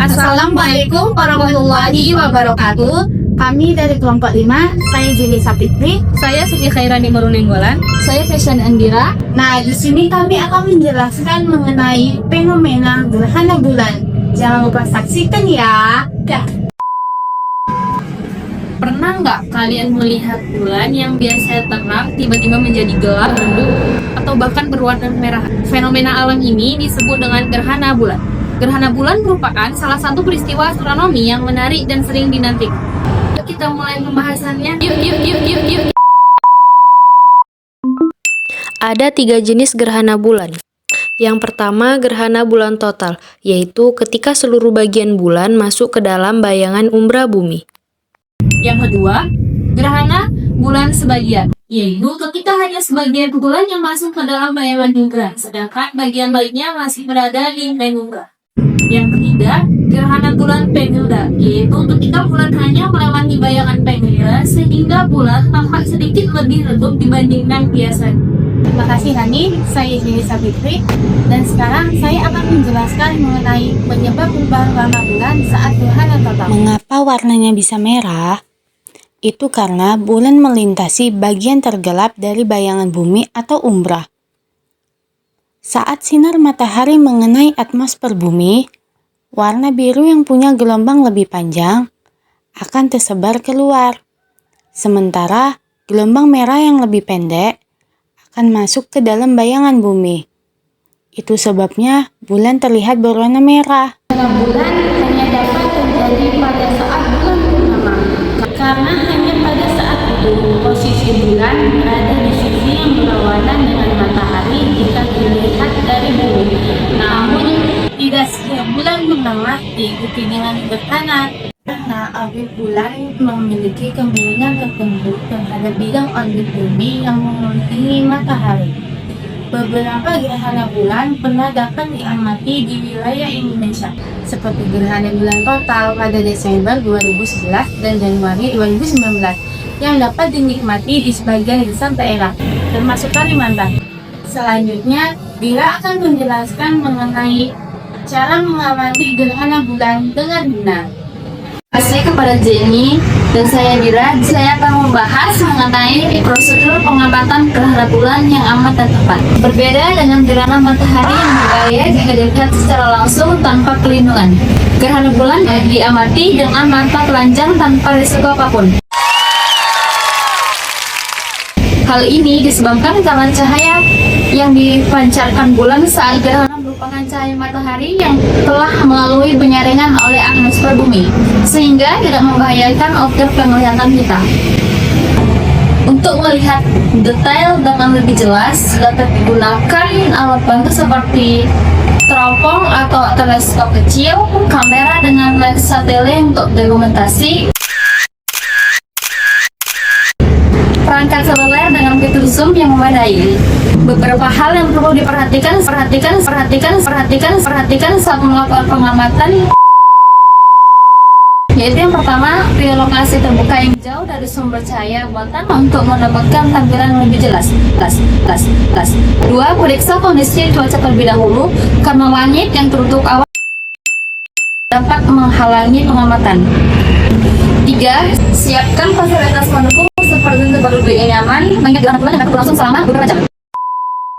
Assalamualaikum warahmatullahi wabarakatuh. Kami dari kelompok 5, saya Jili Sapitri, Saya Siti Khairani Marunenggolan. Saya Fashion Andira. Nah, di sini kami akan menjelaskan mengenai fenomena gerhana bulan. Jangan lupa saksikan ya. Pernah nggak kalian melihat bulan yang biasa terang tiba-tiba menjadi gelap, redup, atau bahkan berwarna merah? Fenomena alam ini disebut dengan gerhana bulan. Gerhana bulan merupakan salah satu peristiwa astronomi yang menarik dan sering dinantikan. Yuk kita mulai pembahasannya. Yuk. Ada 3 jenis gerhana bulan. Yang pertama, gerhana bulan total, yaitu ketika seluruh bagian bulan masuk ke dalam bayangan umbra bumi. Yang kedua, gerhana bulan sebagian, yaitu ketika hanya sebagian bulan yang masuk ke dalam bayangan umbra, sedangkan bagian lainnya masih berada di penumbra. Yang ketiga, gerhana bulan penumbra, yaitu ketika bulan hanya melewati bayangan penumbra sehingga bulan tampak sedikit lebih redup dibandingkan biasanya. Terima kasih Hani, saya Jili Sapitri, dan sekarang saya akan menjelaskan mengenai penyebab perubahan warna bulan saat gerhana total. Mengapa warnanya bisa merah? Itu karena bulan melintasi bagian tergelap dari bayangan bumi atau umbra. Saat sinar matahari mengenai atmosfer bumi, warna biru yang punya gelombang lebih panjang akan tersebar keluar. Sementara gelombang merah yang lebih pendek akan masuk ke dalam bayangan bumi. Itu sebabnya bulan terlihat berwarna merah. Bulan hanya dapat terjadi pada saat bulan purnama, karena hanya pada saat itu posisi bulan berada di sisi yang berlawanan dengan matahari jika dilihat dari bumi. Namun tidak setiap bulan purnama diikuti dengan gerhana, karena orbit bulan memiliki kemiringan tertentu terhadap bidang orbit bumi yang mengelilingi matahari. Beberapa gerhana bulan pernah dapat diamati di wilayah Indonesia, seperti gerhana bulan total pada Desember 2011 dan Januari 2019, yang dapat dinikmati di sebagian besar daerah, termasuk Kalimantan. Selanjutnya, Dira akan menjelaskan mengenai cara mengamati gerhana bulan dengan benar. Terima kasih kepada Jenny dan saya Dira. Saya akan membahas mengenai prosedur pengamatan gerhana bulan yang aman dan tepat. Berbeda dengan gerhana matahari yang berbahaya jika dilihat secara langsung tanpa pelindungan. Gerhana bulan diamati dengan mata telanjang tanpa risiko apapun. Hal ini disebabkan karena cahaya yang dipancarkan bulan saat gerhana merupakan cahaya matahari yang telah melalui penyaringan oleh atmosfer bumi, sehingga tidak membahayakan objek penglihatan kita. Untuk melihat detail dengan lebih jelas, dapat digunakan alat bantu seperti teropong atau teleskop kecil, kamera dengan lensa tele untuk dokumentasi, perangkat seluler dengan fitur zoom yang memadai. Beberapa hal yang perlu diperhatikan saat melakukan pengamatan, yaitu yang pertama, pilih lokasi terbuka yang jauh dari sumber cahaya buatan untuk mendapatkan tampilan yang lebih jelas. Dua, periksa kondisi cuaca terlebih dahulu, karena langit yang tertutup awan dapat menghalangi pengamatan. 3. Siapkan fasilitas pendukung seperti tempat duduk yang nyaman, mengingat gerhana bulan dapat berlangsung selama beberapa jam.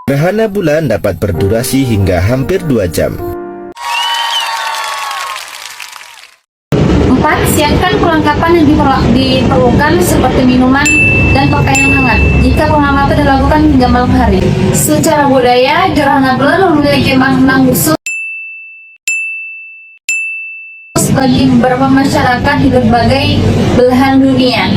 Gerhana bulan dapat berdurasi hingga hampir 2 jam. 4. Siapkan perlengkapan yang diperlukan seperti minuman dan pakaian hangat jika pengamatan dilakukan hingga malam hari. Secara budaya, gerhana bulan memiliki makna khusus bagi beberapa masyarakat di berbagai belahan dunia.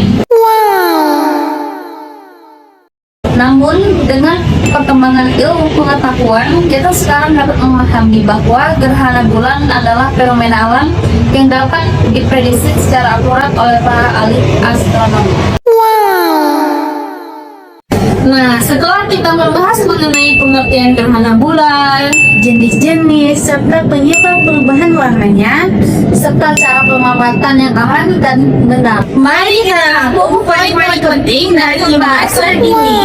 Namun, dengan perkembangan ilmu pengetahuan, kita sekarang dapat memahami bahwa gerhana bulan adalah fenomena alam yang dapat diprediksi secara akurat oleh para ahli astronomi. Nah, setelah kita membahas mengenai pengertian gerhana bulan, Jenis-jenis serta penyebab perubahan warnanya, serta cara pengamatan yang aman dan benar, mari kita rangkum poin-poin penting dari pembahasan ini.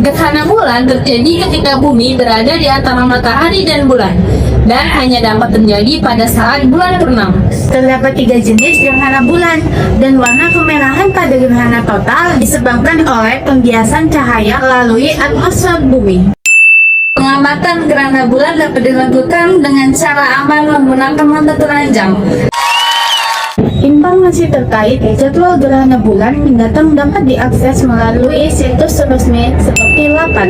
Gerhana bulan terjadi ketika bumi berada di antara matahari dan bulan, dan hanya dapat terjadi pada saat bulan purnama. Terdapat 3 jenis gerhana bulan, dan warna kemerahan pada gerhana total disebabkan oleh pembiasan cahaya melalui atmosfer bumi. Pengamatan gerhana bulan dapat dilakukan dengan cara aman menggunakan mata telanjang. Informasi terkait jadwal gerhana bulan mendatang dapat diakses melalui situs resmi seperti Lapan.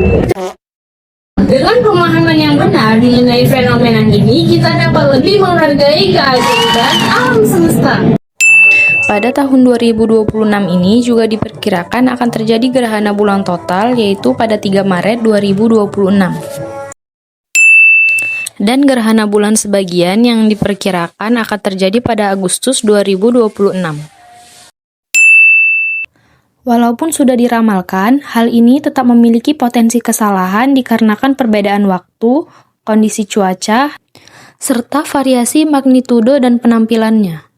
Dengan pemahaman yang benar mengenai fenomena ini, kita dapat lebih menghargai keajaiban alam semesta. Pada tahun 2026 ini juga diperkirakan akan terjadi gerhana bulan total, yaitu pada 3 Maret 2026. Dan gerhana bulan sebagian yang diperkirakan akan terjadi pada Agustus 2026. Walaupun sudah diramalkan, hal ini tetap memiliki potensi kesalahan dikarenakan perbedaan waktu, kondisi cuaca, serta variasi magnitudo dan penampilannya.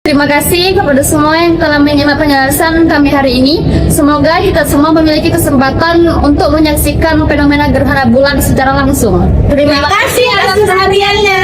Terima kasih kepada semua yang telah menyimak penjelasan kami hari ini. Semoga kita semua memiliki kesempatan untuk menyaksikan fenomena gerhana bulan secara langsung. Terima kasih atas perhatiannya.